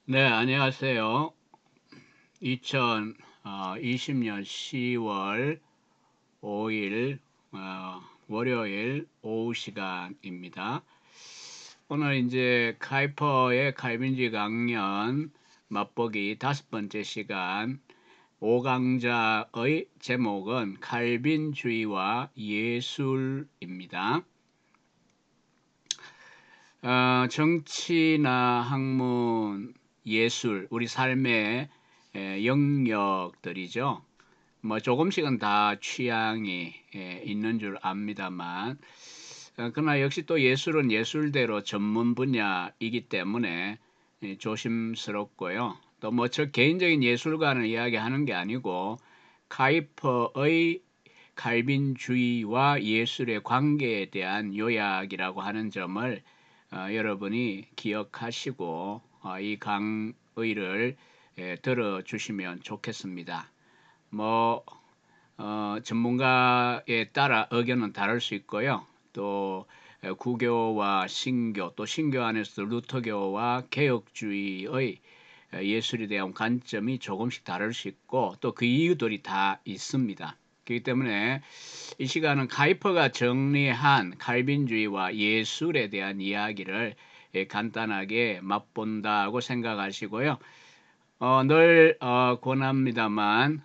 네, 안녕하세요. 2020년 10월 5일 월요일 오후 시간입니다. 오늘 이제 카이퍼의 칼빈주의 강연 맛보기 5번째 시간 5강자의 제목은 칼빈주의와 예술입니다. 정치나 학문, 예술, 우리 삶의 영역들이죠. 뭐 조금씩은 다 취향이 있는 줄 압니다만, 그러나 역시 또 예술은 예술대로 전문 분야이기 때문에 조심스럽고요. 또 뭐 저 개인적인 예술관을 이야기하는 게 아니고 카이퍼의 칼빈주의와 예술의 관계에 대한 요약이라고 하는 점을 여러분이 기억하시고 이 강의를 들어주시면 좋겠습니다. 뭐 전문가에 따라 의견은 다를 수 있고요. 또 구교와 신교, 또 신교 안에서도 루터교와 개혁주의의 예술에 대한 관점이 조금씩 다를 수 있고 또 그 이유들이 다 있습니다. 그렇기 때문에 이 시간은 카이퍼가 정리한 칼빈주의와 예술에 대한 이야기를 간단하게 맛본다고 생각하시고요. 늘 권합니다만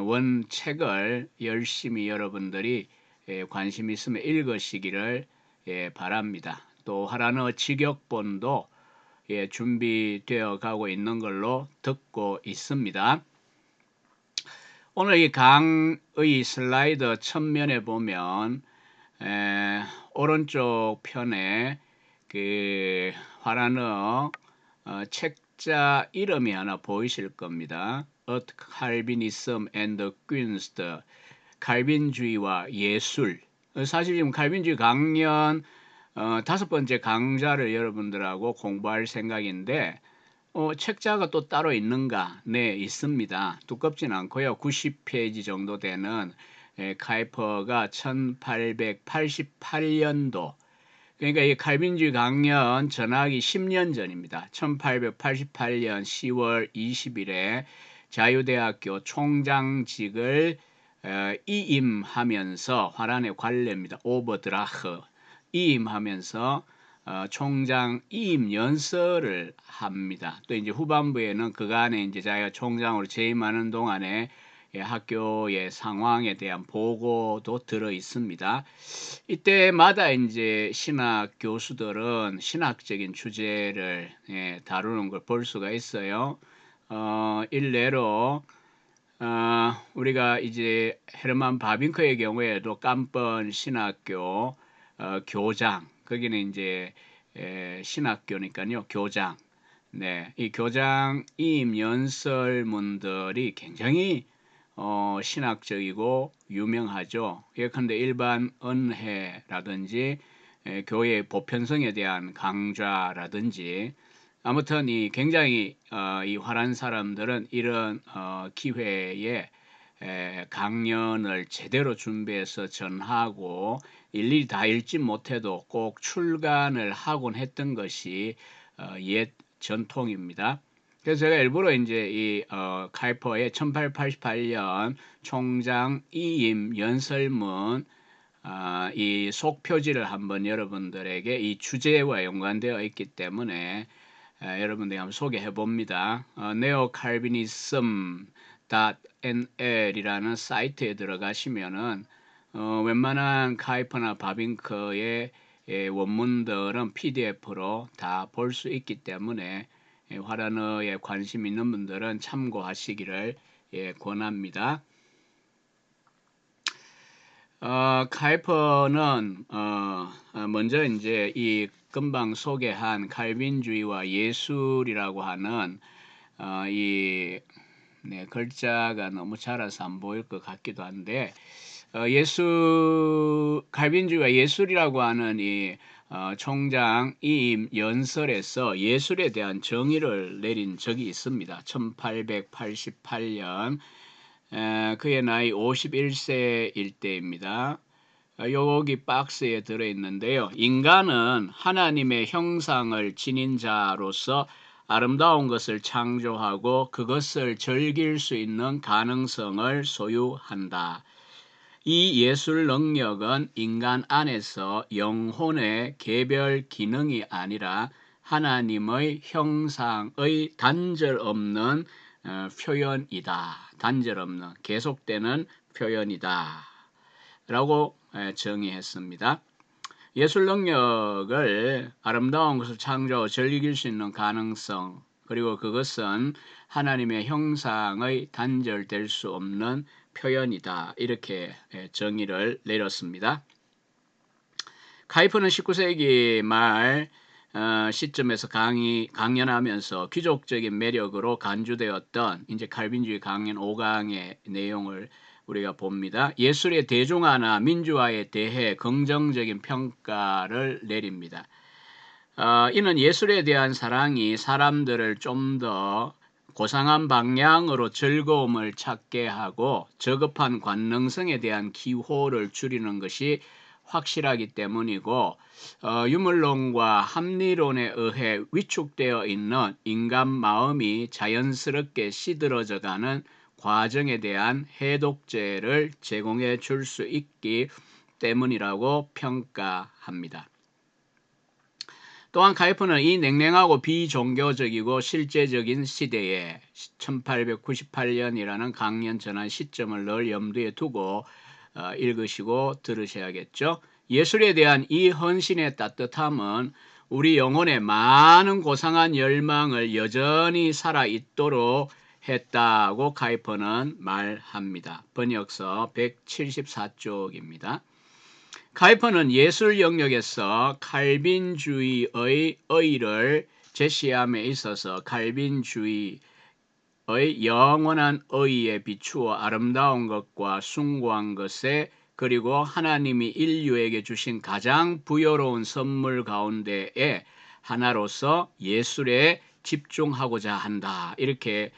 원 책을 열심히 여러분들이 관심 있으면 읽으시기를 바랍니다. 또 하라는 직역본도 준비되어 가고 있는 걸로 듣고 있습니다. 오늘 이 강의 슬라이드 첫면에 보면 오른쪽 편에 그 화라너 책자 이름이 하나 보이실 겁니다. Earth Calvinism and the Kunst, 칼빈주의와 예술. 사실 지금 칼빈주의 강연 5번째 강좌를 여러분들하고 공부할 생각인데 책자가 또 따로 있는가? 네, 있습니다. 두껍진 않고요. 90페이지 정도 되는 카이퍼가 1888년도, 그러니까 이 칼빈주의 강연 전하기 10년 전입니다. 1888년 10월 20일에 자유대학교 총장직을 이임하면서 화란의 관례입니다. 오버드라흐 이임하면서 총장 이임 연설을 합니다. 또 이제 후반부에는 그간에 이제 자기가 총장으로 재임하는 동안에 학교의 상황에 대한 보고도 들어 있습니다. 이때마다 이제 신학 교수들은 신학적인 주제를 다루는 걸 볼 수가 있어요. 일례로 우리가 이제 헤르만 바빙크의 경우에도 깜번 신학교 교장, 거기는 이제 신학교니까요, 교장. 네, 이 교장 이임 연설문들이 굉장히 신학적이고 유명하죠. 예컨대 일반 은혜라든지 교회의 보편성에 대한 강좌라든지, 아무튼 이 굉장히 이 화란 사람들은 이런 기회에 강연을 제대로 준비해서 전하고 일일이 다 읽지 못해도 꼭 출간을 하곤 했던 것이 옛 전통입니다. 그래서 제가 일부러 이제 이 카이퍼의 1888년 총장 이임 연설문 이 속표지를 한번 여러분들에게 이 주제와 연관되어 있기 때문에 여러분들이 한번 소개해 봅니다. neocalvinism.nl이라는 사이트에 들어가시면은 웬만한 카이퍼나 바빙크의 원문들은 PDF로 다 볼 수 있기 때문에 화란어에 관심 있는 분들은 참고하시기를 권합니다. 카이퍼는 먼저 이제 이 금방 소개한 칼빈주의와 예술이라고 하는 이 글자가 너무 자라서 안 보일 것 같기도 한데 칼빈주의와 예술이라고 하는 이 총장 이임 연설에서 예술에 대한 정의를 내린 적이 있습니다. 1888년 그의 나이 51세일 때입니다. 여기 박스에 들어있는데요. 인간은 하나님의 형상을 지닌 자로서 아름다운 것을 창조하고 그것을 즐길 수 있는 가능성을 소유한다. 이 예술 능력은 인간 안에서 영혼의 개별 기능이 아니라 하나님의 형상의 단절 없는 표현이다. 단절 없는 계속되는 표현이다. 라고 정의했습니다. 예술 능력을 아름다운 것을 창조하고 즐길 수 있는 가능성, 그리고 그것은 하나님의 형상의 단절될 수 없는 표현이다. 이렇게 정의를 내렸습니다. 카이퍼는 19세기 말 시점에서 강연하면서 귀족적인 매력으로 간주되었던 이제 칼빈주의 강연 5강의 내용을 우리가 봅니다. 예술의 대중화나 민주화에 대해 긍정적인 평가를 내립니다. 이는 예술에 대한 사랑이 사람들을 좀 더 고상한 방향으로 즐거움을 찾게 하고 저급한 관능성에 대한 기호를 줄이는 것이 확실하기 때문이고, 유물론과 합리론에 의해 위축되어 있는 인간 마음이 자연스럽게 시들어져가는 과정에 대한 해독제를 제공해 줄 수 있기 때문이라고 평가합니다. 또한 카이퍼는 이 냉랭하고 비종교적이고 실제적인 시대에 1898년이라는 강연 전환 시점을 늘 염두에 두고 읽으시고 들으셔야겠죠. 예술에 대한 이 헌신의 따뜻함은 우리 영혼의 많은 고상한 열망을 여전히 살아있도록 했다고 카이퍼는 말합니다. 번역서 174쪽입니다. 카이퍼는 예술 영역에서 칼빈주의의 의의를 제시함에 있어서 칼빈주의의 영원한 의의에 비추어 아름다운 것과 숭고한 것에 그리고 하나님이 인류에게 주신 가장 부여로운 선물 가운데에 하나로서 예술에 집중하고자 한다. 이렇게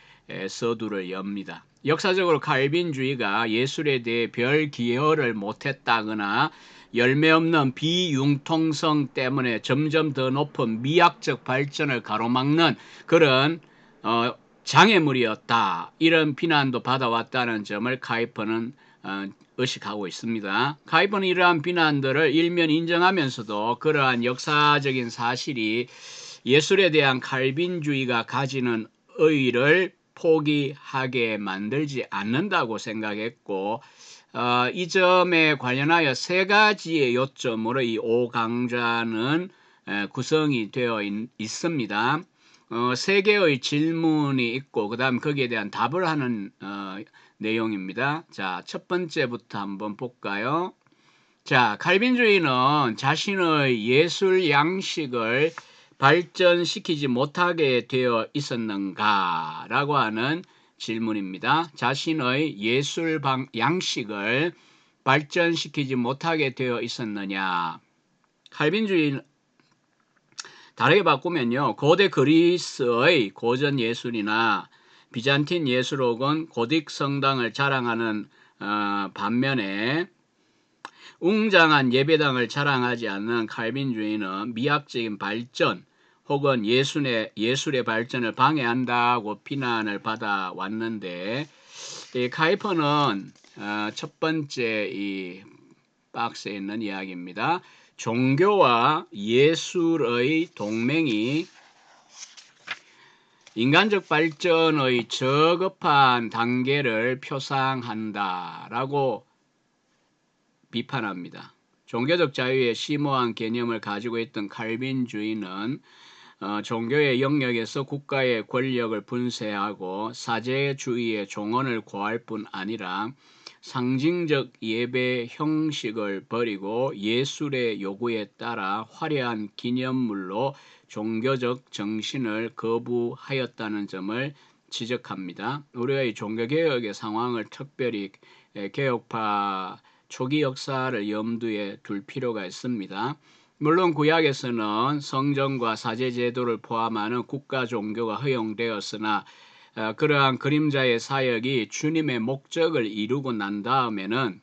서두를 엽니다. 역사적으로 칼빈주의가 예술에 대해 별 기여를 못했다거나 열매 없는 비융통성 때문에 점점 더 높은 미학적 발전을 가로막는 그런 장애물이었다. 이런 비난도 받아왔다는 점을 카이퍼는 의식하고 있습니다. 카이퍼는 이러한 비난들을 일면 인정하면서도 그러한 역사적인 사실이 예술에 대한 칼빈주의가 가지는 의의를 포기하게 만들지 않는다고 생각했고, 이 점에 관련하여 세 가지의 요점으로 이 5강좌는 구성이 되어 있습니다. 세 개의 질문이 있고 그 다음 거기에 대한 답을 하는 내용입니다. 자, 첫 번째부터 한번 볼까요? 자, 칼빈주의는 자신의 예술 양식을 발전시키지 못하게 되어 있었는가? 라고 하는 질문입니다. 자신의 예술 양식을 발전시키지 못하게 되어 있었느냐? 칼빈주의는 다르게 바꾸면요, 고대 그리스의 고전 예술이나 비잔틴 예술 혹은 고딕 성당을 자랑하는 반면에 웅장한 예배당을 자랑하지 않는 칼빈주의는 미학적인 발전 혹은 예술의 발전을 방해한다고 비난을 받아왔는데, 이 카이퍼는 첫 번째 이 박스에 있는 이야기입니다. 종교와 예술의 동맹이 인간적 발전의 저급한 단계를 표상한다라고 비판합니다. 종교적 자유의 심오한 개념을 가지고 있던 칼빈주의는 종교의 영역에서 국가의 권력을 분쇄하고 사제주의의 종언을 고할 뿐 아니라 상징적 예배 형식을 버리고 예술의 요구에 따라 화려한 기념물로 종교적 정신을 거부하였다는 점을 지적합니다. 우리의 종교개혁의 상황을 특별히 개혁파 초기 역사를 염두에 둘 필요가 있습니다. 물론 구약에서는 성전과 사제제도를 포함하는 국가 종교가 허용되었으나 그러한 그림자의 사역이 주님의 목적을 이루고 난 다음에는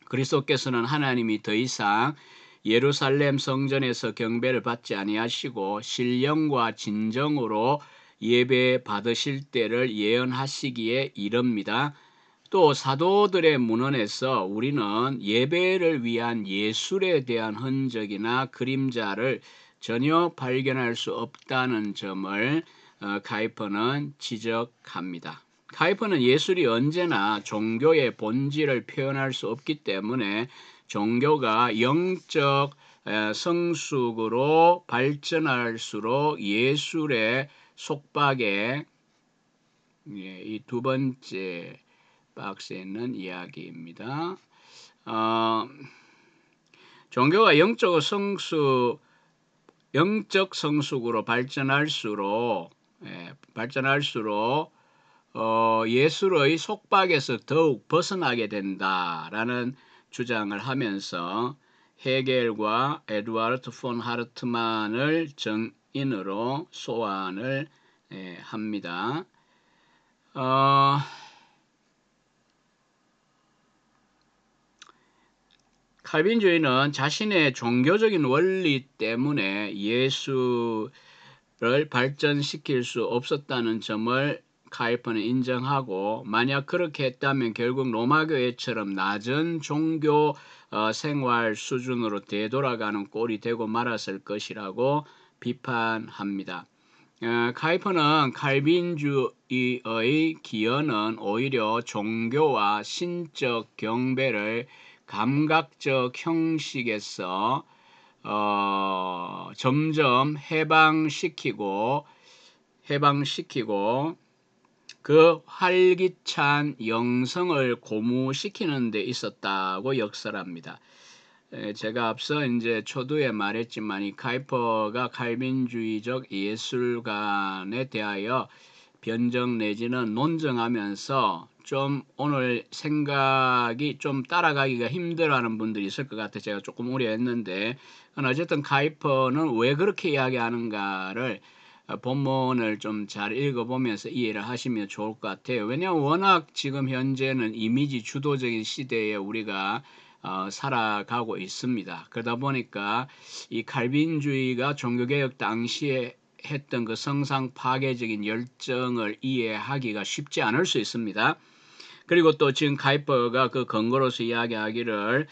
그리스도께서는 하나님이 더 이상 예루살렘 성전에서 경배를 받지 아니하시고 신령과 진정으로 예배 받으실 때를 예언하시기에 이릅니다. 또 사도들의 문헌에서 우리는 예배를 위한 예술에 대한 흔적이나 그림자를 전혀 발견할 수 없다는 점을 카이퍼는 지적합니다. 카이퍼는 예술이 언제나 종교의 본질을 표현할 수 없기 때문에 종교가 영적 성숙으로 발전할수록 예술의 속박에, 이 두 번째 박스에 있는 이야기입니다. 종교가 영적 성숙으로 발전할수록 예술의 속박에서 더욱 벗어나게 된다라는 주장을 하면서 헤겔과 에두아르트 폰 하르트만을 정인으로 소환을 합니다. 칼빈주의는 자신의 종교적인 원리 때문에 예술을 발전시킬 수 없었다는 점을 카이퍼는 인정하고, 만약 그렇게 했다면 결국 로마교회처럼 낮은 종교 생활 수준으로 되돌아가는 꼴이 되고 말았을 것이라고 비판합니다. 카이퍼는 칼빈주의의 기여는 오히려 종교와 신적 경배를 감각적 형식에서 점점 해방시키고 그 활기찬 영성을 고무시키는 데 있었다고 역설합니다. 제가 앞서 이제 초두에 말했지만 이 카이퍼가 칼빈주의적 예술관에 대하여 변정 내지는 논증하면서 좀 오늘 생각이 좀 따라가기가 힘들어하는 분들이 있을 것 같아 제가 조금 우려했는데, 어쨌든 카이퍼는 왜 그렇게 이야기하는가를 본문을 좀 잘 읽어보면서 이해를 하시면 좋을 것 같아요. 왜냐하면 워낙 지금 현재는 이미지 주도적인 시대에 우리가 살아가고 있습니다. 그러다 보니까 이 칼빈주의가 종교개혁 당시에 했던 그 성상 파괴적인 열정을 이해하기가 쉽지 않을 수 있습니다. 그리고 또 지금 카이퍼가 그 근거로서 이야기하기를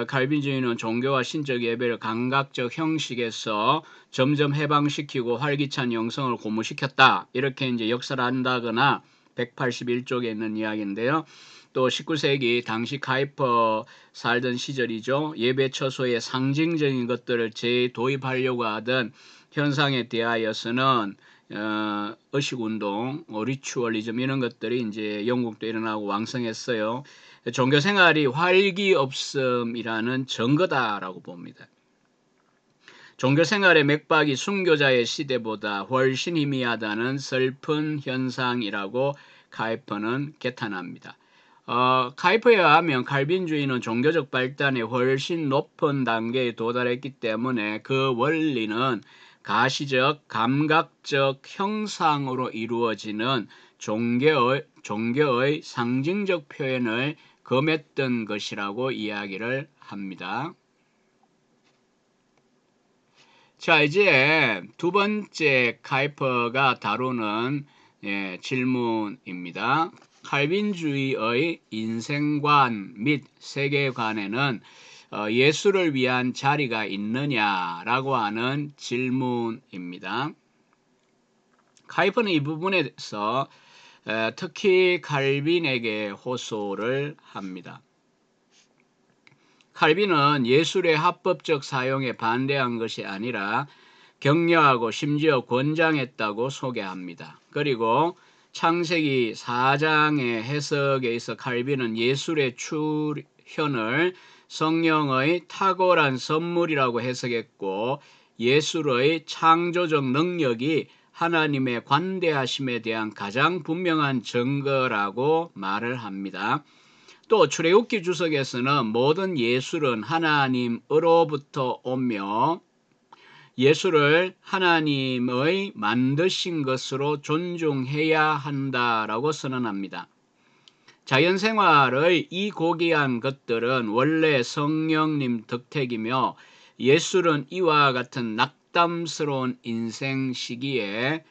칼빈주의는 종교와 신적 예배를 감각적 형식에서 점점 해방시키고 활기찬 영성을 고무시켰다, 이렇게 이제 역설한다거나 181쪽에 있는 이야기인데요. 또 19세기 당시 카이퍼 살던 시절이죠. 예배 처소에 상징적인 것들을 재도입하려고 하던 현상에 대하여서는 의식운동, 리추얼리즘 이런 것들이 이제 영국도 일어나고 왕성했어요. 종교생활이 활기 없음이라는 증거다라고 봅니다. 종교생활의 맥박이 순교자의 시대보다 훨씬 희미하다는 슬픈 현상이라고 카이퍼는 개탄합니다. 카이퍼에 의하면 칼빈주의는 종교적 발단에 훨씬 높은 단계에 도달했기 때문에 그 원리는 가시적, 감각적 형상으로 이루어지는 종교의 상징적 표현을 금했던 것이라고 이야기를 합니다. 자, 이제 두 번째 카이퍼가 다루는 질문입니다. 칼빈주의의 인생관 및 세계관에는 예술을 위한 자리가 있느냐라고 하는 질문입니다. 카이퍼는 이 부분에서 특히 칼빈에게 호소를 합니다. 칼빈은 예술의 합법적 사용에 반대한 것이 아니라 격려하고 심지어 권장했다고 소개합니다. 그리고 창세기 4장의 해석에 있어 칼빈은 예술의 출현을 성령의 탁월한 선물이라고 해석했고, 예술의 창조적 능력이 하나님의 관대하심에 대한 가장 분명한 증거라고 말을 합니다. 또 출애굽기 주석에서는 모든 예술은 하나님으로부터 오며 예술을 하나님의 만드신 것으로 존중해야 한다라고 선언합니다. 자연생활의 이 고귀한 것들은 원래 성령님 덕택이며 예술은 이와 같은 낙담스러운 인생 시기에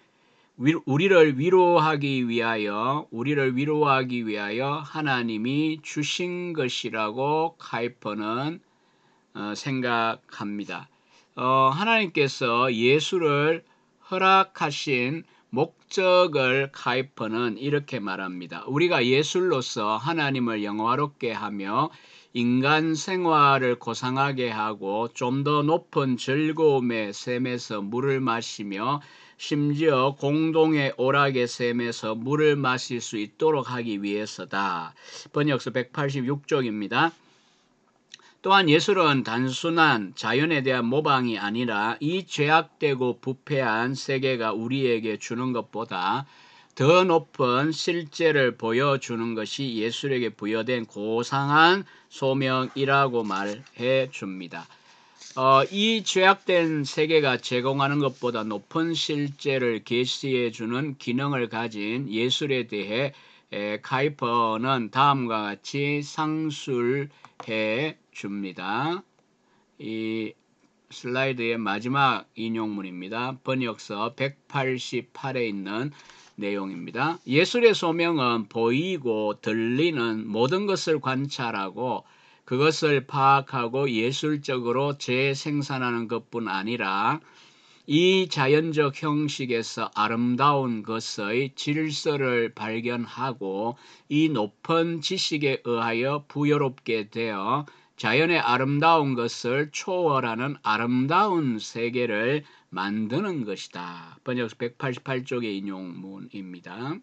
우리를 위로하기 위하여 하나님이 주신 것이라고 카이퍼는 생각합니다. 하나님께서 예수를 허락하신 목적을 카이퍼는 이렇게 말합니다. 우리가 예술로서 하나님을 영화롭게 하며 인간 생활을 고상하게 하고 좀 더 높은 즐거움의 샘에서 물을 마시며 심지어 공동의 오락의 샘에서 물을 마실 수 있도록 하기 위해서다. 번역서 186쪽입니다. 또한 예술은 단순한 자연에 대한 모방이 아니라 이 죄악되고 부패한 세계가 우리에게 주는 것보다 더 높은 실제를 보여주는 것이 예술에게 부여된 고상한 소명이라고 말해 줍니다. 이 죄악된 세계가 제공하는 것보다 높은 실제를 계시해 주는 기능을 가진 예술에 대해 카이퍼는 다음과 같이 상술해 줍니다. 이 슬라이드의 마지막 인용문입니다. 번역서 188에 있는 내용입니다. 예술의 소명은 보이고 들리는 모든 것을 관찰하고 그것을 파악하고 예술적으로 재생산하는 것뿐 아니라 이 자연적 형식에서 아름다운 것의 질서를 발견하고 이 높은 지식에 의하여 부여롭게 되어 자연의 아름다운 것을 초월하는 아름다운 세계를 만드는 것이다. 번역서 188쪽의 인용문입니다.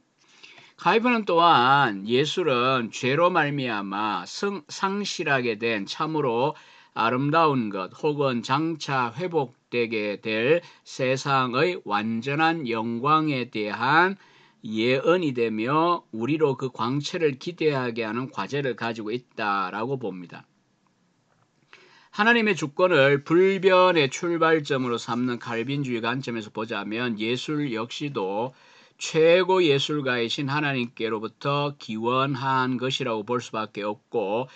카이퍼는 또한 예술은 죄로 말미암아 상실하게 된 참으로 아름다운 것 혹은 장차 회복되게 될 세상의 완전한 영광에 대한 예언이 되며 우리로 그 광채를 기대하게 하는 과제를 가지고 있다라고 봅니다. 하나님의 주권을 불변의 출발점으로 삼는 칼빈주의 관점에서 보자면 예술 역시도 최고 예술가이신 하나님께로부터 기원한 것이라고 볼 수밖에 없고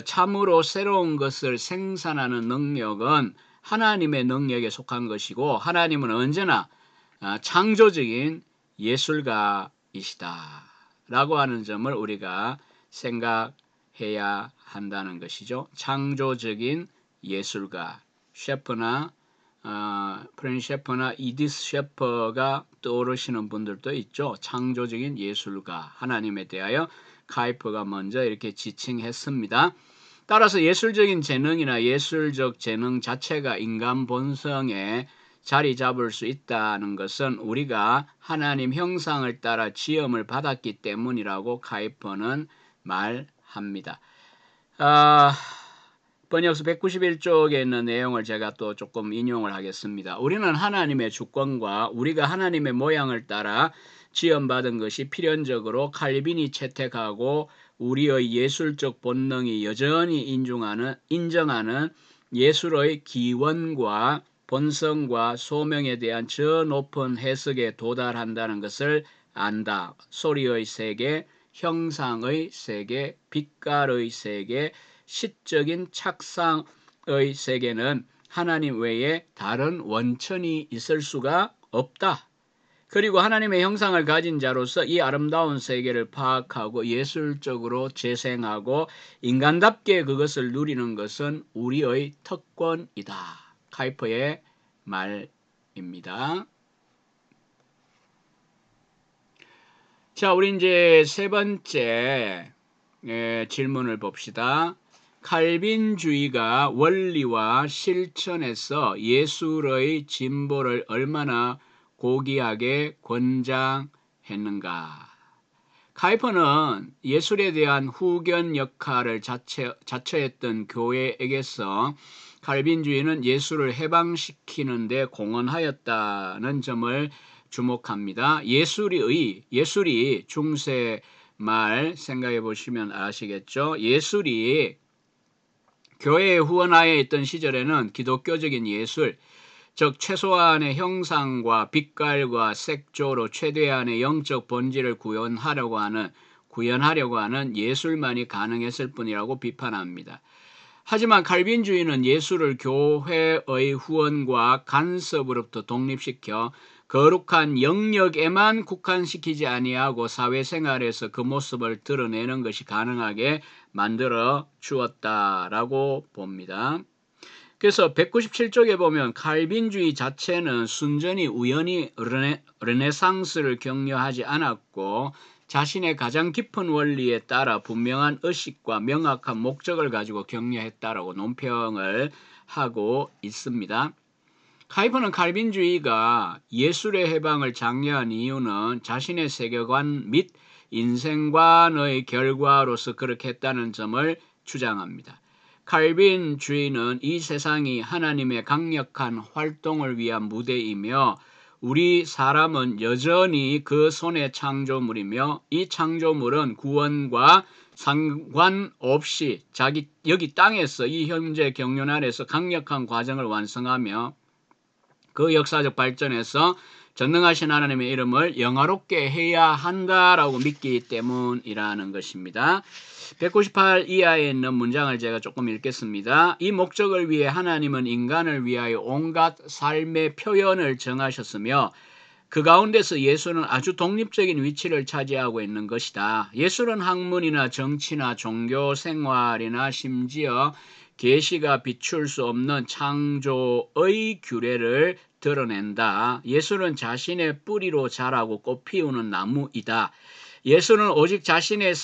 참으로 새로운 것을 생산하는 능력은 하나님의 능력에 속한 것이고 하나님은 언제나 창조적인 예술가이시다 라고 하는 점을 우리가 생각해야 한다는 것이죠. 창조적인 예술가 셰퍼나 프렌치 셰퍼나 이디스 셰퍼가 떠오르시는 분들도 있죠. 창조적인 예술가 하나님에 대하여 카이퍼가 먼저 이렇게 지칭했습니다. 따라서 예술적인 재능이나 예술적 재능 자체가 인간 본성에 자리 잡을 수 있다는 것은 우리가 하나님 형상을 따라 지음을 받았기 때문이라고 카이퍼는 말합니다. 번역서 191쪽에 있는 내용을 제가 또 조금 인용을 하겠습니다. 우리는 하나님의 주권과 우리가 하나님의 모양을 따라 지음받은 것이 필연적으로 칼빈이 채택하고 우리의 예술적 본능이 여전히 인정하는 예술의 기원과 본성과 소명에 대한 저 높은 해석에 도달한다는 것을 안다. 소리의 세계, 형상의 세계, 빛깔의 세계, 시적인 착상의 세계는 하나님 외에 다른 원천이 있을 수가 없다. 그리고 하나님의 형상을 가진 자로서 이 아름다운 세계를 파악하고 예술적으로 재생하고 인간답게 그것을 누리는 것은 우리의 특권이다. 카이퍼의 말입니다. 자, 우리 이제 세 번째 질문을 봅시다. 칼빈주의가 원리와 실천에서 예술의 진보를 얼마나 고귀하게 권장했는가? 카이퍼는 예술에 대한 후견 역할을 자처했던 교회에게서 칼빈주의는 예술을 해방시키는 데 공헌하였다는 점을 주목합니다. 예술이 중세 말 생각해 보시면 아시겠죠? 예술이 교회의 후원하에 있던 시절에는 기독교적인 예술, 즉 최소한의 형상과 빛깔과 색조로 최대한의 영적 본질을 구현하려고 하는 예술만이 가능했을 뿐이라고 비판합니다. 하지만 칼빈주의는 예수를 교회의 후원과 간섭으로부터 독립시켜 거룩한 영역에만 국한시키지 아니하고 사회생활에서 그 모습을 드러내는 것이 가능하게 만들어 주었다라고 봅니다. 그래서 197쪽에 보면 칼빈주의 자체는 순전히 우연히 르네상스를 격려하지 않았고 자신의 가장 깊은 원리에 따라 분명한 의식과 명확한 목적을 가지고 격려했다라고 논평을 하고 있습니다. 카이퍼는 칼빈주의가 예술의 해방을 장려한 이유는 자신의 세계관 및 인생관의 결과로서 그렇게 했다는 점을 주장합니다. 칼빈주의는 이 세상이 하나님의 강력한 활동을 위한 무대이며 우리 사람은 여전히 그 손의 창조물이며 이 창조물은 구원과 상관없이 여기 땅에서 이 현재 경륜 아래서 강력한 과정을 완성하며 그 역사적 발전에서 전능하신 하나님의 이름을 영화롭게 해야 한다라고 믿기 때문이라는 것입니다. 198 이하에 있는 문장을 제가 조금 읽겠습니다. 이 목적을 위해 하나님은 인간을 위하여 온갖 삶의 표현을 정하셨으며 그 가운데서 예수는 아주 독립적인 위치를 차지하고 있는 것이다. 예술은 학문이나 정치나 종교 생활이나 심지어 계시가 비출 수 없는 창조의 규례를 드러낸다. 예술은 자신의 뿌리로 자라고 꽃 피우는 나무이다. 예수는 오직 자신의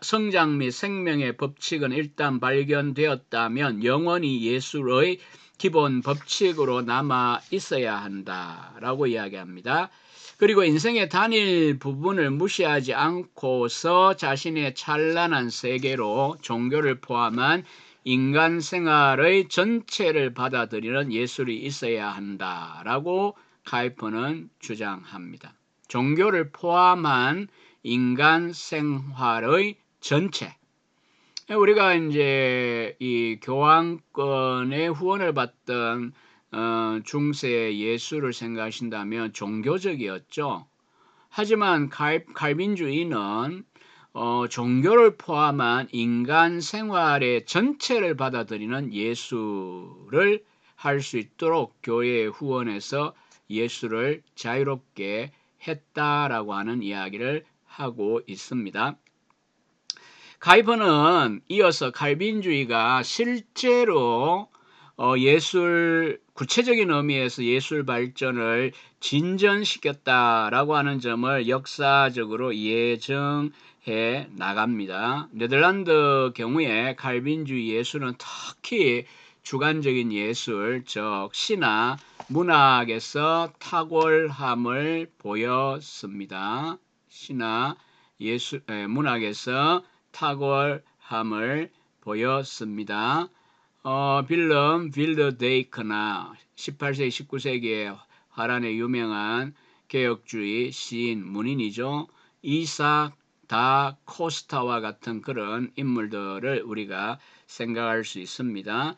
성장 및 생명의 법칙은 일단 발견되었다면 영원히 예술의 기본 법칙으로 남아 있어야 한다라고 이야기합니다. 그리고 인생의 단일 부분을 무시하지 않고서 자신의 찬란한 세계로 종교를 포함한 인간 생활의 전체를 받아들이는 예술이 있어야 한다라고 카이퍼는 주장합니다. 종교를 포함한 인간 생활의 전체. 우리가 이제 이 교황권의 후원을 받던 중세 예술을 생각하신다면 종교적이었죠. 하지만 칼빈주의는 종교를 포함한 인간 생활의 전체를 받아들이는 예술을 할 수 있도록 교회의 후원에서 예술을 자유롭게 했다라고 하는 이야기를 하고 있습니다. 카이퍼는 이어서 칼빈주의가 실제로 구체적인 의미에서 예술 발전을 진전시켰다라고 하는 점을 역사적으로 예정해 나갑니다. 네덜란드 경우에 칼빈주의 예술은 특히 주관적인 예술, 즉 시나 문학에서 탁월함을 보였습니다. 시나 문학에서 탁월함을 보였습니다. 빌름 빌더데이크나 18세기 19세기의 화란의 유명한 개혁주의 시인 문인이죠. 이삭 다 코스타와 같은 그런 인물들을 우리가 생각할 수 있습니다.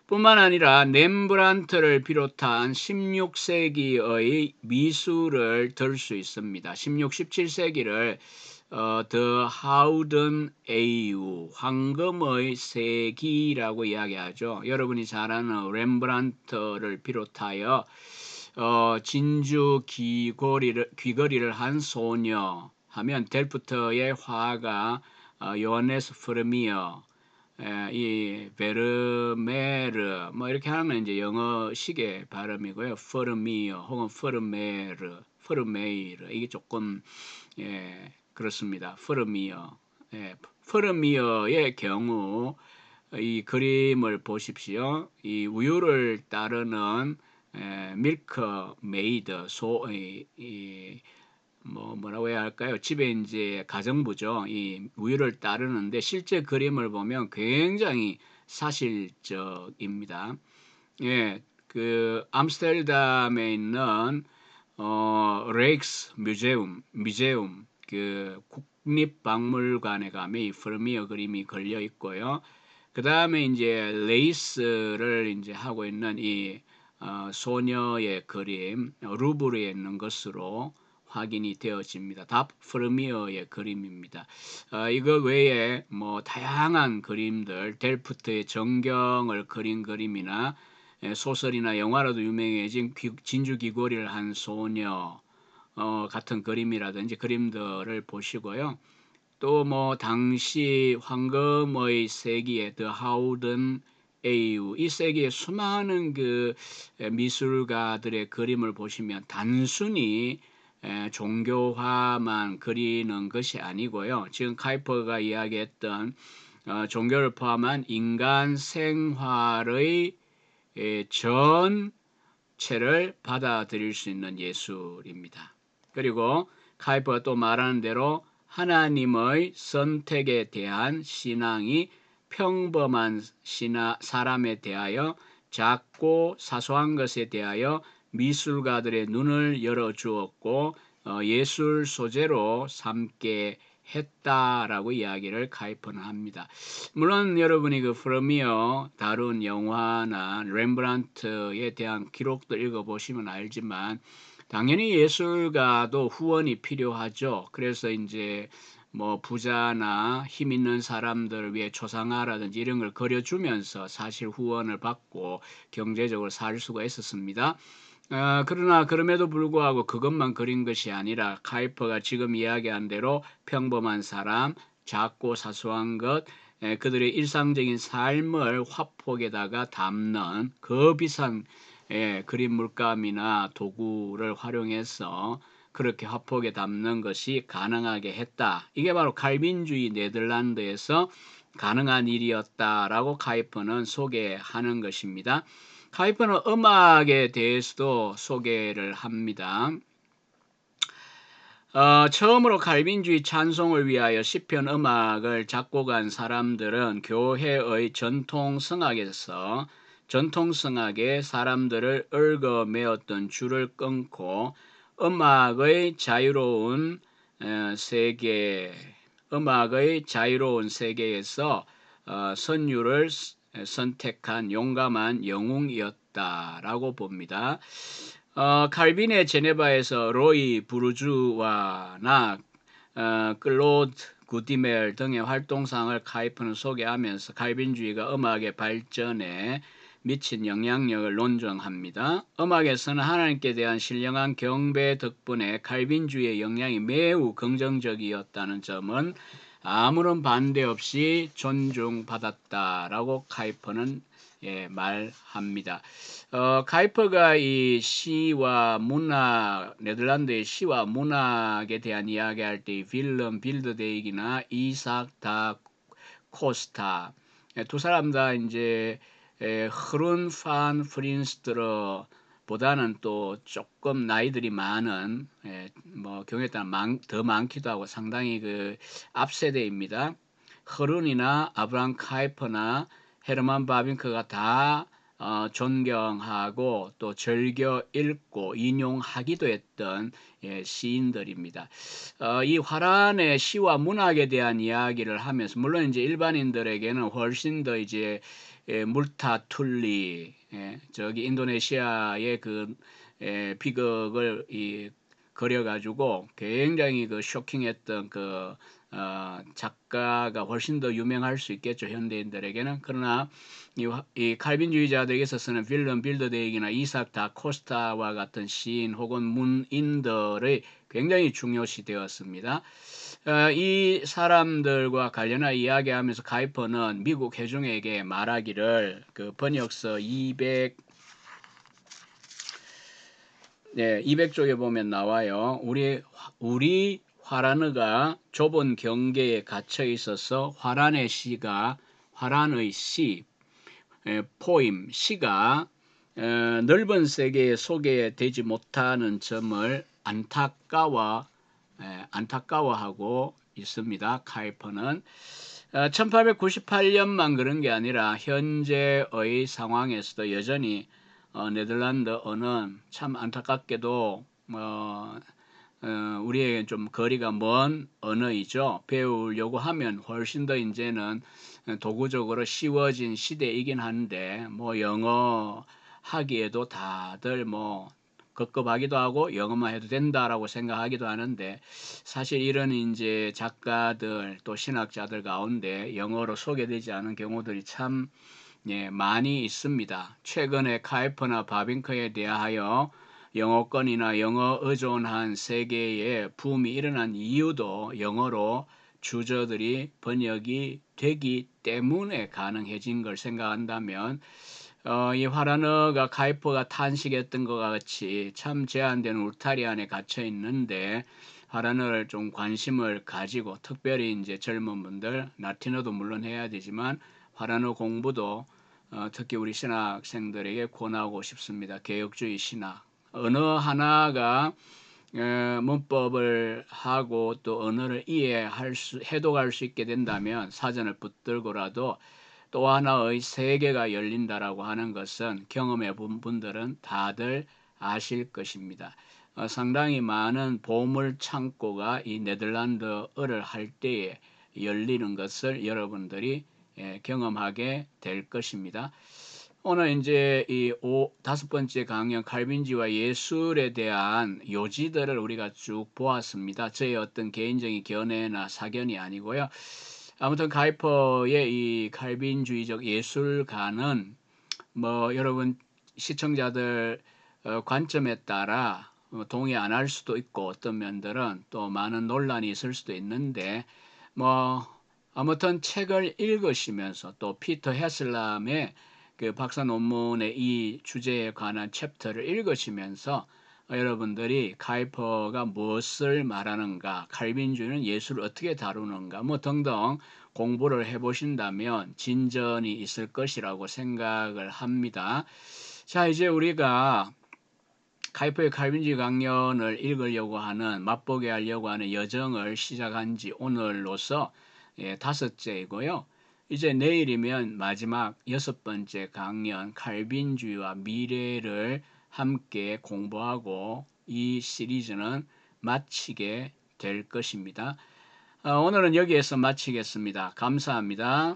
뿐만 아니라 렘브란트를 비롯한 16세기의 미술을 들 수 있습니다. 16, 17세기를 The Howden Age, 황금의 세기라고 이야기하죠. 여러분이 잘 아는 렘브란트를 비롯하여 진주 귀걸이를 한 소녀 하면 델프트의 화가 요하네스 프르미어, 이 베르메르 뭐 이렇게 하면 이제 영어식의 발음이고요. 퍼르미어 혹은 퍼르메이르 이게 조금 그렇습니다. 퍼르미어의 경우 이 그림을 보십시오. 이 우유를 따르는 밀크 메이드 뭐라고 해야 할까요? 집에 이제 가정부죠. 이 우유를 따르는데 실제 그림을 보면 굉장히 사실적입니다. 그 암스테르담에 있는 레익스 뮤제움 그 국립박물관에 가면 이 프르미어 그림이 걸려 있고요. 그 다음에 이제 레이스를 이제 하고 있는 이 소녀의 그림 루브르에 있는 것으로 확인이 되어집니다. 다 프르미어의 그림입니다. 이거 외에 뭐 다양한 그림들, 델프트의 정경을 그린 그림이나 소설이나 영화로도 유명해진 진주 귀걸이를 한 소녀 같은 그림이라든지 그림들을 보시고요. 또 뭐 당시 황금의 세기의 The Howden AU 이 세기의 수많은 그 미술가들의 그림을 보시면 단순히 종교화만 그리는 것이 아니고요. 지금 카이퍼가 이야기했던 종교를 포함한 인간 생활의 전체를 받아들일 수 있는 예술입니다. 그리고 카이퍼가 또 말하는 대로 하나님의 선택에 대한 신앙이 평범한 사람에 대하여 작고 사소한 것에 대하여 미술가들의 눈을 열어주었고 예술 소재로 삼게 했다라고 이야기를 카이퍼는 합니다. 물론 여러분이 그 프르미어 다룬 영화나 렘브란트에 대한 기록도 읽어보시면 알지만 당연히 예술가도 후원이 필요하죠. 그래서 이제 뭐 부자나 힘 있는 사람들을 위해 초상화라든지 이런 걸 그려주면서 사실 후원을 받고 경제적으로 살 수가 있었습니다. 그러나 그럼에도 불구하고 그것만 그린 것이 아니라 카이퍼가 지금 이야기한 대로 평범한 사람, 작고 사소한 것, 그들의 일상적인 삶을 화폭에다가 담는 그 비싼 그림 물감이나 도구를 활용해서 그렇게 화폭에 담는 것이 가능하게 했다. 이게 바로 칼빈주의 네덜란드에서 가능한 일이었다라고 카이퍼는 소개하는 것입니다. 카이퍼는 음악에 대해서도 소개를 합니다. 처음으로 칼빈주의 찬송을 위하여 시편 음악을 작곡한 사람들은 교회의 전통성악에 사람들을 얽어매었던 줄을 끊고 음악의 자유로운 세계에서 선율을 선택한 용감한 영웅이었다라고 봅니다. 칼빈의 제네바에서 로이 부르주아나 클로드 구디멜 등의 활동상을 카이퍼는 소개하면서 칼빈주의가 음악의 발전에 미친 영향력을 논증합니다. 음악에서는 하나님께 대한 신령한 경배 덕분에 칼빈주의의 영향이 매우 긍정적이었다는 점은 아무런 반대 없이 존중받았다라고 카이퍼는 말합니다. 카이퍼가 이 시와 문학, 네덜란드의 시와 문학에 대한 이야기할 때 윌름 빌드데이기나 이삭 다 코스타 두 사람 다 이제 흐룬 판 프린스트러 보다는 또 조금 나이들이 많은 뭐 경우에 따라 더 많기도 하고 상당히 그 앞세대입니다. 흐룬이나 아브람 카이퍼나 헤르만 바빙크가 다 존경하고 또 즐겨 읽고 인용하기도 했던 시인들입니다. 이 화란의 시와 문학에 대한 이야기를 하면서 물론 이제 일반인들에게는 훨씬 더 이제 물타툴리 저기 인도네시아의 그 비극을 그려가지고 굉장히 그 쇼킹했던 그 작가가 훨씬 더 유명할 수 있겠죠, 현대인들에게는. 그러나 이 칼빈주의자들에게 있어서는 윌럼 빌더데이기나 이삭 다 코스타와 같은 시인 혹은 문인들의 굉장히 중요시 되었습니다. 이 사람들과 관련하여 이야기하면서 카이퍼는 미국 회중에게 말하기를 그 번역서 200쪽에 보면 나와요. 우리 화란의가 좁은 경계에 갇혀 있어서 화란의 시, 포임, 시가 넓은 세계에 소개되지 못하는 점을 안타까워하고 있습니다. 카이퍼는 1898년만 그런 게 아니라 현재의 상황에서도 여전히 네덜란드어는 참 안타깝게도 우리에게 좀 거리가 먼 언어이죠. 배우려고 하면 훨씬 더 이제는 도구적으로 쉬워진 시대이긴 한데 뭐 영어 하기에도 다들 뭐 급급하기도 하고 영어만 해도 된다라고 생각하기도 하는데 사실 이런 이제 작가들 또 신학자들 가운데 영어로 소개되지 않은 경우들이 참 많이 있습니다. 최근에 카이퍼나 바빙크에 대하여 영어권이나 영어 의존한 세계에 붐이 일어난 이유도 영어로 주저들이 번역이 되기 때문에 가능해진 걸 생각한다면 이 화란어가 카이퍼가 탄식했던 것 같이 참 제한된 울타리 안에 갇혀 있는데 화란어를 좀 관심을 가지고 특별히 이제 젊은 분들 라틴어도 물론 해야 되지만 화란어 공부도 특히 우리 신학생들에게 권하고 싶습니다. 개혁주의 신학 언어 하나가 문법을 하고 또 언어를 해독할 수 있게 된다면 사전을 붙들고라도 또 하나의 세계가 열린다라고 하는 것은 경험해 본 분들은 다들 아실 것입니다. 상당히 많은 보물 창고가 이 네덜란드어를 할 때에 열리는 것을 여러분들이 경험하게 될 것입니다. 오늘 이제 이 다섯 번째 강연 칼빈주의와 예술에 대한 요지들을 우리가 쭉 보았습니다. 저의 어떤 개인적인 견해나 사견이 아니고요. 아무튼 가이퍼의 이 칼빈주의적 예술가는 뭐 여러분 시청자들 관점에 따라 동의 안 할 수도 있고 어떤 면들은 또 많은 논란이 있을 수도 있는데 뭐 아무튼 책을 읽으시면서 또 피터 헤슬람의 그 박사 논문의 이 주제에 관한 챕터를 읽으시면서 여러분들이 카이퍼가 무엇을 말하는가, 칼빈주의는 예술을 어떻게 다루는가 뭐 등등 공부를 해보신다면 진전이 있을 것이라고 생각을 합니다. 자, 이제 우리가 카이퍼의 칼빈주의 강연을 읽으려고 하는 맛보게 하려고 하는 여정을 시작한 지 오늘로서 다섯째이고요. 이제 내일이면 마지막 여섯 번째 강연 칼빈주의와 미래를 함께 공부하고 이 시리즈는 마치게 될 것입니다. 오늘은 여기에서 마치겠습니다. 감사합니다.